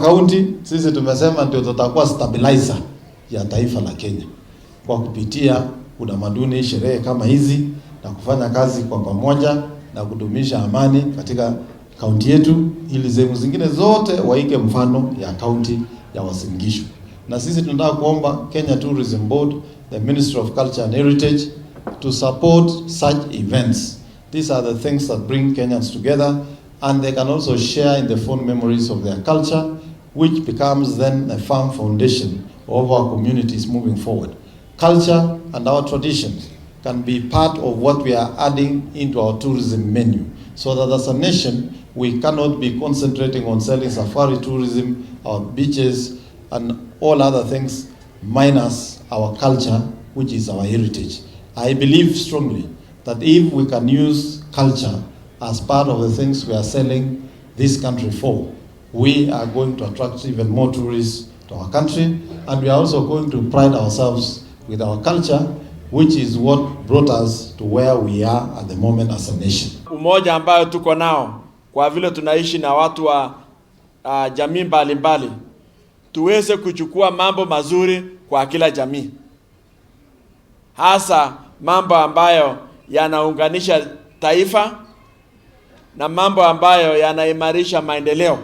kaunti sisi tumesema ndio tutakuwa stabilizer ya taifa la Kenya kwa kupitia utamaduni, sherehe kama hizi na kufanya kazi kwa pamoja na kudumisha amani katika kaunti yetu, ili sehemu zingine zote waige mfano ya kaunti ya Uasin Gishu. Na sisi tunataka kuomba Kenya Tourism Board, the Ministry of Culture and Heritage to support such events. These are the things that bring Kenyans together, and they can also share in the fond memories of their culture, which becomes then a firm foundation of our communities moving forward. Culture and our traditions can be part of what we are adding into our tourism menu, so that as a nation we cannot be concentrating on selling safari tourism, our beaches and all other things, minus our culture, which is our heritage. I believe strongly that if we can use culture as part of the things we are selling this country for, we are going to attract even more tourists to our country, and we are also going to pride ourselves with our culture, which is what brought us to where we are at the moment as a nation. Umoja ambayo tuko nao kwa vile tunaishi na watu wa jamii mbalimbali, tuweze kuchukua mambo mazuri kwa kila jamii, hasa mambo ambayo yanaunganisha taifa na mambo ambayo yanaimarisha maendeleo.